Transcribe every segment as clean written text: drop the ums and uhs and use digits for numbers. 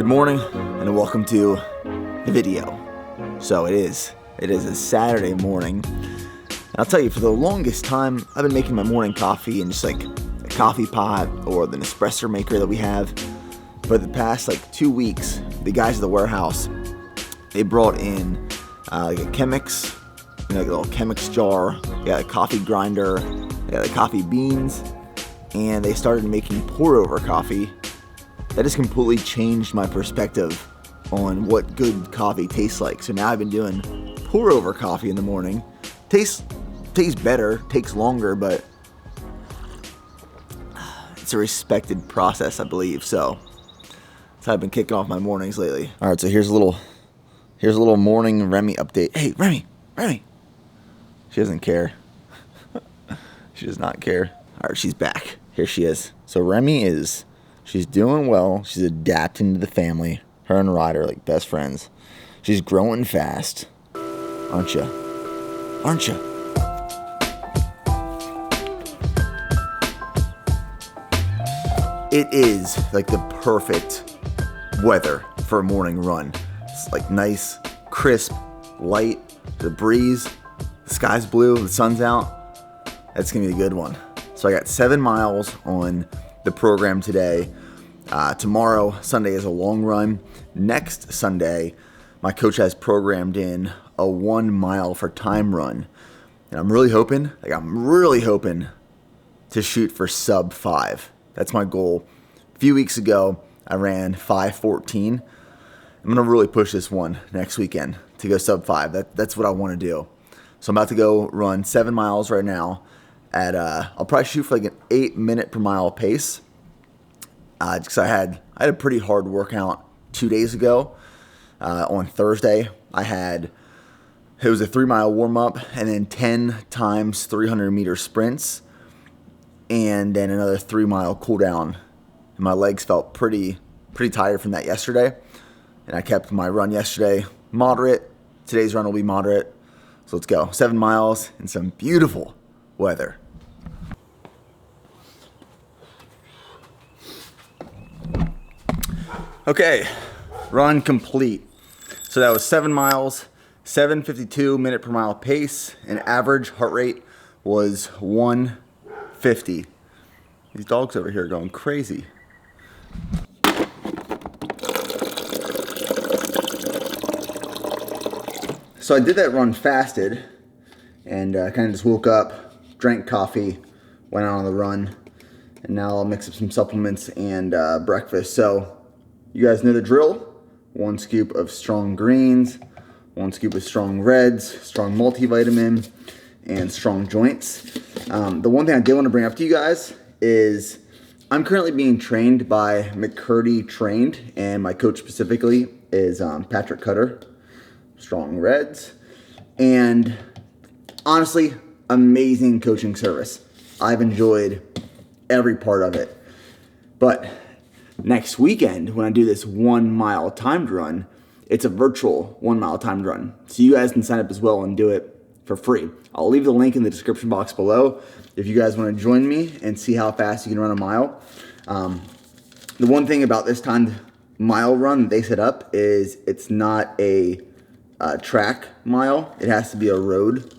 Good morning and welcome to the video. So it is a Saturday morning. And I'll tell you, for the longest time, I've been making my morning coffee in just like a coffee pot or the Nespresso maker that we have. But the past 2 weeks, the guys at the warehouse, they brought in like a Chemex, like a little Chemex jar. They got a coffee grinder, they got the coffee beans, and they started making pour-over coffee. That just completely changed my perspective on what good coffee tastes like. So now I've been doing pour-over coffee in the morning. Tastes better, takes longer, but it's a respected process, I believe. So that's how I've been kicking off my mornings lately. All right, so here's a little morning Remy update. Hey, Remy. She doesn't care. She does not care. All right, she's back. Here she is. So Remy she's doing well. She's adapting to the family. Her and Ryder are like best friends. She's growing fast. Aren't you? It is like the perfect weather for a morning run. It's like nice, crisp, light, the breeze, the sky's blue, the sun's out. That's going to be a good one. So I got 7 miles on the program today. Tomorrow, Sunday, is a long run. Next Sunday, my coach has programmed in a 1 mile for time run. And I'm really hoping to shoot for sub 5. That's my goal. A few weeks ago, I ran 5:14. I'm going to really push this one next weekend to go sub 5. That's what I want to do. So I'm about to go run 7 miles right now. I'll probably shoot for like an 8 minute per mile pace. Because I had a pretty hard workout 2 days ago. On Thursday, it was a 3 mile warm up and then 10 times 300 meter sprints, and then another 3 mile cool down. And my legs felt pretty tired from that yesterday, and I kept my run yesterday moderate. Today's run will be moderate. So let's go. 7 miles in some beautiful weather. Okay, run complete. So that was 7 miles, 7:52 minute per mile pace, and average heart rate was 150. These dogs over here are going crazy. So I did that run fasted and kind of just woke up, drank coffee, went out on the run, and now I'll mix up some supplements and breakfast. So you guys know the drill. 1 scoop of strong greens, 1 scoop of strong reds, strong multivitamin, and strong joints. The one thing I did want to bring up to you guys is I'm currently being trained by McCurdy Trained, and my coach specifically is Patrick Cutter. Strong reds. And honestly, amazing coaching service. I've enjoyed every part of it. But next weekend, when I do this 1 mile timed run, it's a virtual 1 mile timed run. So you guys can sign up as well and do it for free. I'll leave the link in the description box below if you guys want to join me and see how fast you can run a mile. The one thing about this timed mile run that they set up is it's not a track mile. It has to be a road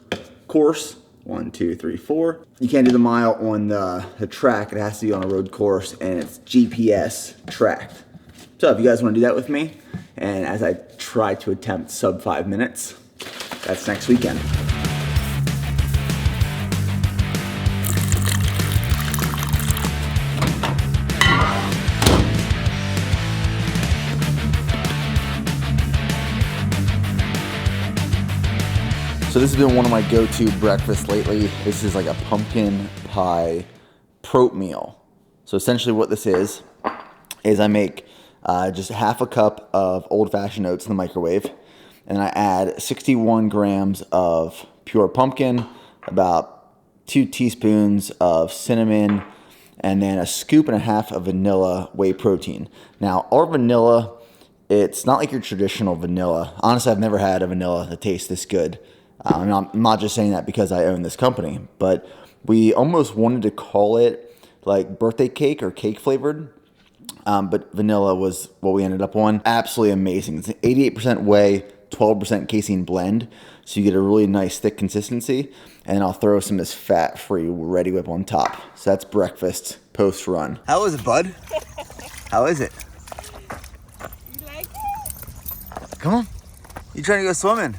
course. 1, 2, 3, 4. You can't do the mile on the track. It has to be on a road course, and it's GPS tracked. So if you guys want to do that with me, and as I try to attempt sub 5 minutes, that's next weekend. So this has been one of my go-to breakfasts lately. This is like a pumpkin pie prote meal. So essentially what this is I make just half a cup of old-fashioned oats in the microwave, and I add 61 grams of pure pumpkin, about 2 teaspoons of cinnamon, and then a scoop and a half of vanilla whey protein. Now, our vanilla, it's not like your traditional vanilla. Honestly, I've never had a vanilla that tastes this good. I'm not just saying that because I own this company, but we almost wanted to call it like birthday cake or cake flavored, but vanilla was what we ended up on. Absolutely amazing. It's an 88% whey, 12% casein blend, so you get a really nice thick consistency. And then I'll throw some of this fat-free Ready Whip on top. So that's breakfast post-run. How is it, bud? How is it? You like it? Come on. You trying to go swimming?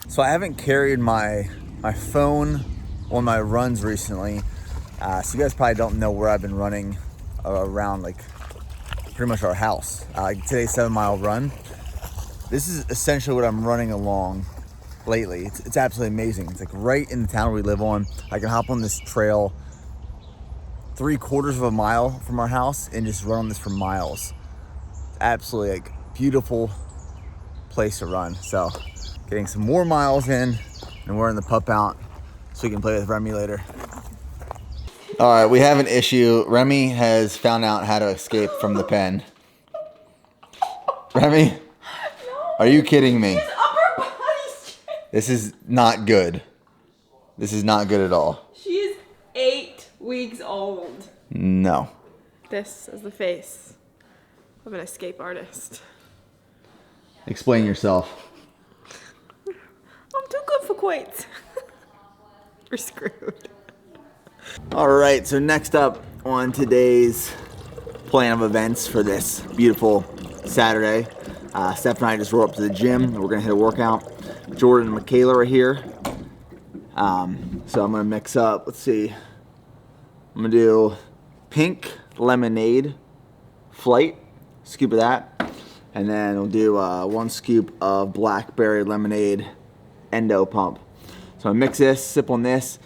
So I haven't carried my phone on my runs recently. So you guys probably don't know where I've been running around, like pretty much our house. Today's 7-mile run. This is essentially what I'm running along lately. It's absolutely amazing. It's like right in the town we live on. I can hop on this trail 3/4 of a mile from our house and just run on this for miles. It's absolutely like beautiful place to run. So getting some more miles in and wearing the pup out so we can play with Remy later. All right, we have an issue. Remy has found out how to escape from the pen. Remy, No, are you kidding me? his upper body strength. This is not good. This is not good at all. She is 8 weeks old. No. This is the face of an escape artist. Explain yourself. I'm too good for quits. We're screwed. All right, so next up on today's plan of events for this beautiful Saturday, Steph and I just rolled up to the gym. We're gonna hit a workout. Jordan and Michaela are here. So I'm gonna mix up, let's see. I'm gonna do pink lemonade flight, scoop of that. And then we'll do 1 scoop of blackberry lemonade endo pump. So I mix this, sip on this.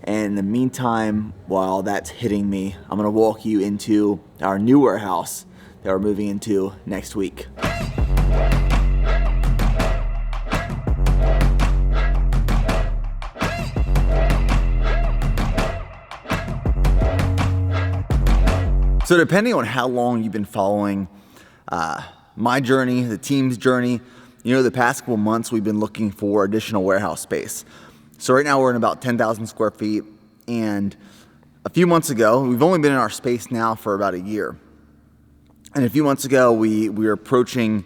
And in the meantime, while that's hitting me, I'm gonna walk you into our new warehouse that we're moving into next week. So depending on how long you've been following my journey, the team's journey, you know, the past couple months we've been looking for additional warehouse space. So right now we're in about 10,000 square feet, and a few months ago, we've only been in our space now for about a year. And a few months ago, we were approaching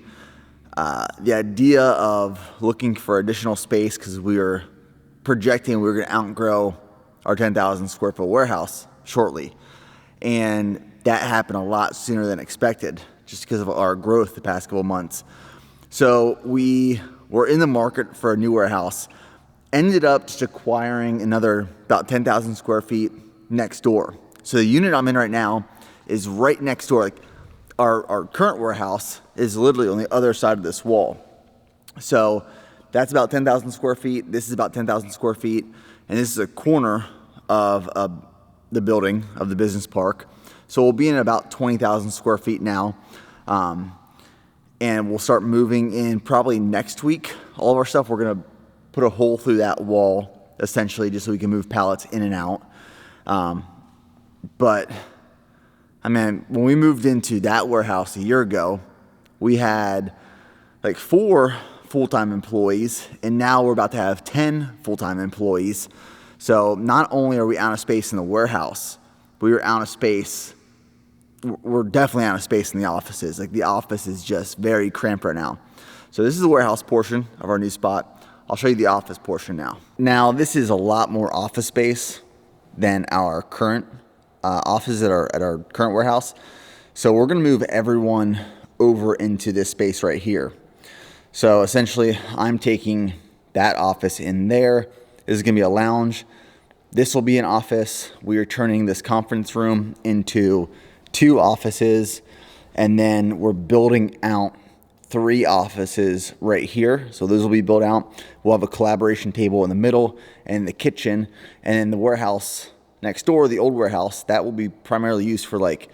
the idea of looking for additional space because we were projecting we were going to outgrow our 10,000 square foot warehouse shortly. And that happened a lot sooner than expected just because of our growth the past couple months. So we were in the market for a new warehouse. Ended up just acquiring another about 10,000 square feet next door. So the unit I'm in right now is right next door. Like our current warehouse is literally on the other side of this wall. So that's about 10,000 square feet. This is about 10,000 square feet. And this is a corner of the building of the business park. So we'll be in about 20,000 square feet now. And we'll start moving in probably next week. All of our stuff, we're gonna put a hole through that wall, essentially, just so we can move pallets in and out. But, I mean, when we moved into that warehouse a year ago, we had like 4 full-time employees, and now we're about to have 10 full-time employees. So not only are we out of space in the warehouse, but we're out of space. We're definitely out of space in the offices. Like the office is just very cramped right now. So this is the warehouse portion of our new spot. I'll show you the office portion now. Now, this is a lot more office space than our current offices at our current warehouse. So we're gonna move everyone over into this space right here. So essentially, I'm taking that office in there. This is gonna be a lounge. This will be an office. We are turning this conference room into 2 offices, and then we're building out 3 offices right here. So those will be built out. We'll have a collaboration table in the middle and the kitchen, and then the warehouse next door, the old warehouse, that will be primarily used for like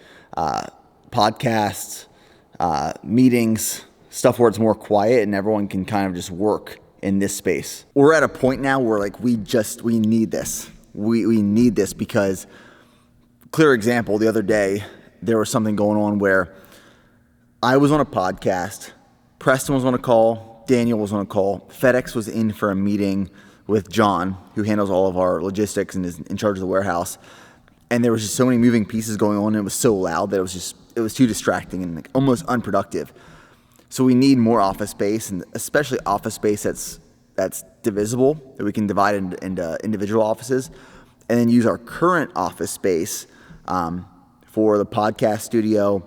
podcasts, meetings, stuff where it's more quiet and everyone can kind of just work in this space. We're at a point now where like we need this. We need this because, clear example, the other day there was something going on where I was on a podcast, Preston was on a call, Daniel was on a call, FedEx was in for a meeting with John, who handles all of our logistics and is in charge of the warehouse. and there was just so many moving pieces going on, and it was so loud that it was too distracting and like almost unproductive. So we need more office space, and especially office space that's divisible, that we can divide into individual offices, and then use our current office space for the podcast studio,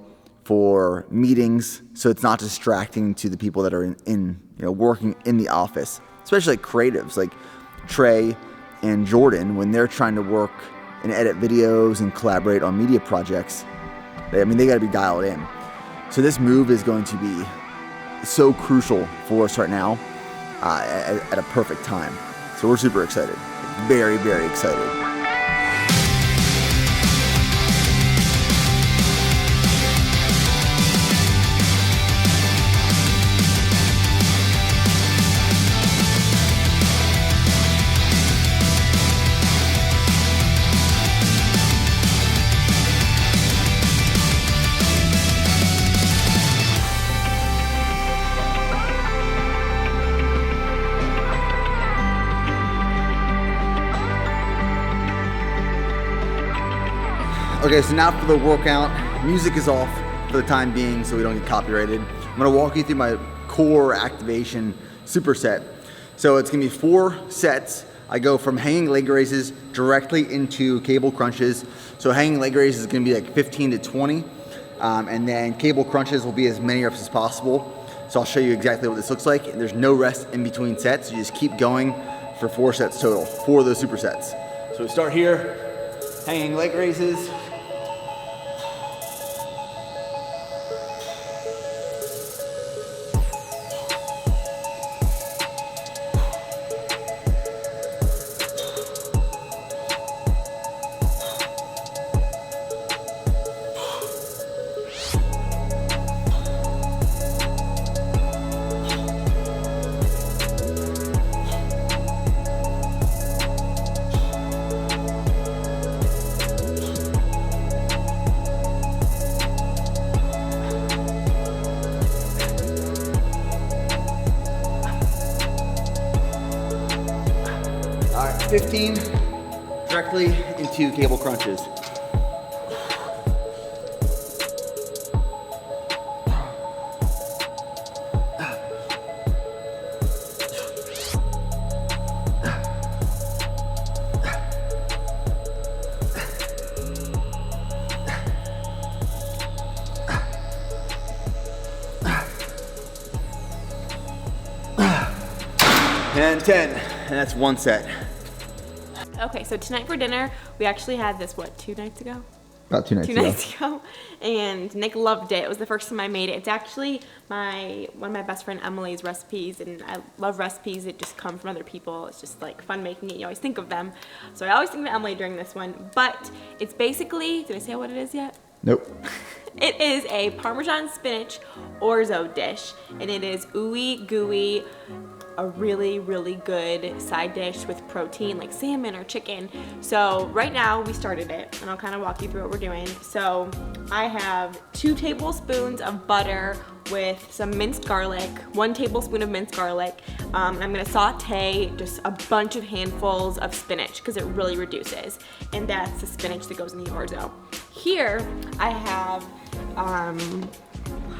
for meetings, so it's not distracting to the people that are in working in the office, especially like creatives like Trey and Jordan, when they're trying to work and edit videos and collaborate on media projects. They got to be dialed in. So this move is going to be so crucial for us right now at a perfect time. So we're super excited. Very, very excited. Okay, so now for the workout. Music is off for the time being so we don't get copyrighted. I'm gonna walk you through my core activation superset. So it's gonna be 4 sets. I go from hanging leg raises directly into cable crunches. So hanging leg raises is gonna be like 15 to 20. And then cable crunches will be as many reps as possible. So I'll show you exactly what this looks like. And there's no rest in between sets. You just keep going for 4 sets total, 4 of those supersets. So we start here, hanging leg raises. All right, 15 directly into cable crunches. And 10, and that's 1 set. Okay, so tonight for dinner, we actually had this, 2 nights ago? About 2 nights Two ago. nights ago, and Nick loved it. It was the first time I made it. It's actually one of my best friend Emily's recipes, and I love recipes that just come from other people. It's just like fun making it. You always think of them. So I always think of Emily during this one, but it's basically, did I say what it is yet? Nope. It is a Parmesan spinach orzo dish, and it is ooey gooey, a really, really good side dish with protein like salmon or chicken. So right now we started it, and I'll kind of walk you through what we're doing. So I have 2 tablespoons of butter with some minced garlic, 1 tablespoon of minced garlic. I'm gonna saute just a bunch of handfuls of spinach because it really reduces, and that's the spinach that goes in the orzo. Here I have, how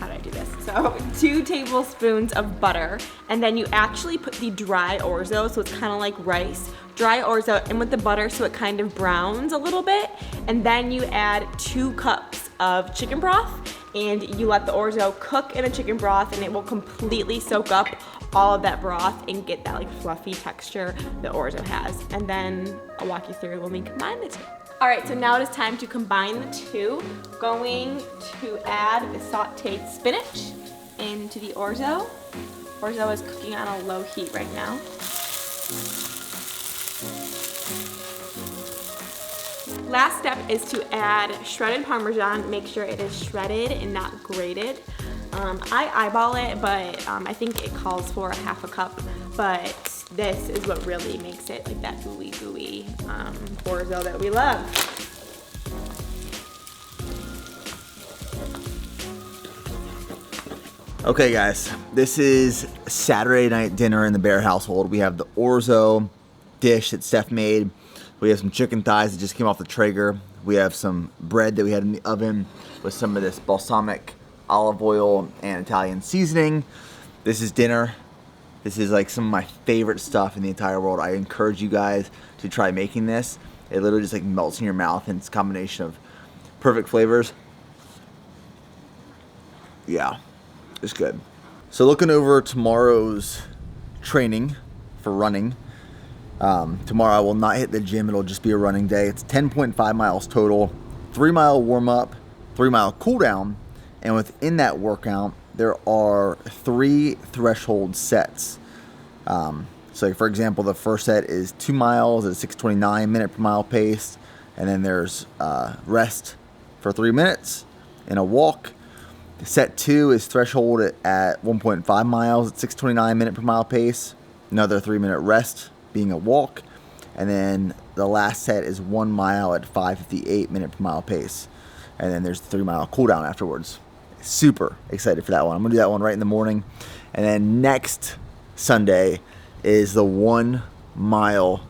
do I do this? So 2 tablespoons of butter, and then you actually put the dry orzo, so it's kind of like rice, dry orzo in with the butter so it kind of browns a little bit, and then you add 2 cups of chicken broth, and you let the orzo cook in the chicken broth, and it will completely soak up all of that broth and get that like fluffy texture the orzo has. And then I'll walk you through when we combine the 2. All right, so now it is time to combine the 2. Going to add the sauteed spinach into the orzo. Orzo is cooking on a low heat right now. Last step is to add shredded Parmesan. Make sure it is shredded and not grated. I eyeball it, but I think it calls for a half a cup, but this is what really makes it like that gooey gooey orzo that we love. Okay guys, this is Saturday night dinner in the Bear household. We have the orzo dish that Steph made. We have some chicken thighs that just came off the Traeger. We have some bread that we had in the oven with some of this balsamic olive oil and Italian seasoning. This is dinner. This is like some of my favorite stuff in the entire world. I encourage you guys to try making this. It literally just like melts in your mouth, and it's a combination of perfect flavors. Yeah, it's good. So looking over tomorrow's training for running. Tomorrow I will not hit the gym. It'll just be a running day. It's 10.5 miles total, 3-mile warm up, 3-mile cool down. And within that workout, there are 3 threshold sets. So for example, the first set is 2 miles at a 6:29 minute per mile pace. And then there's rest for 3 minutes and a walk. Set 2 is threshold at 1.5 miles at 6:29 minute per mile pace. Another 3-minute rest being a walk. And then the last set is 1 mile at 5:58 minute per mile pace. And then there's the 3-mile cool down afterwards. Super excited for that one. I'm gonna do that one right in the morning. And then next Sunday is the 1 mile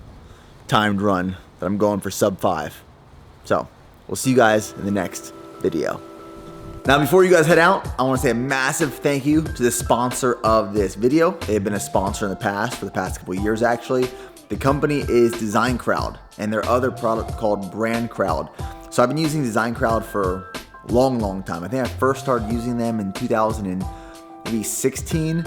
timed run that I'm going for sub 5. So we'll see you guys in the next video. Now, before you guys head out, I want to say a massive thank you to the sponsor of this video. They've been a sponsor in the past, for the past couple of years actually. The company is Design Crowd, and their other product called Brand Crowd. So I've been using Design Crowd for a long time. I think I first started using them in 2016.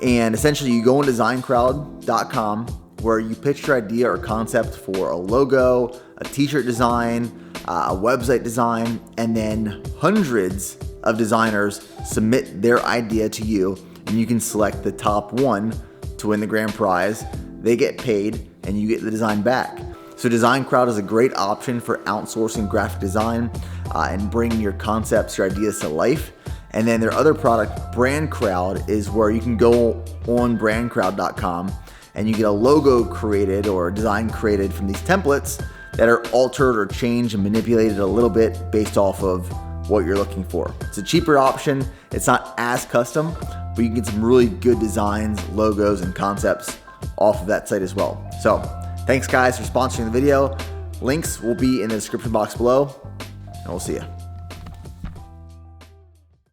And essentially you go on designcrowd.com, where you pitch your idea or concept for a logo, a t-shirt design, a website design, and then hundreds of designers submit their idea to you, and you can select the top one to win the grand prize. They get paid and you get the design back. So Design Crowd is a great option for outsourcing graphic design and bringing your concepts, your ideas to life. And then their other product, Brand Crowd, is where you can go on brandcrowd.com and you get a logo created or a design created from these templates that are altered or changed and manipulated a little bit based off of what you're looking for. It's a cheaper option. It's not as custom, but you can get some really good designs, logos, and concepts off of that site as well. So thanks guys for sponsoring the video. Links will be in the description box below, and we'll see you.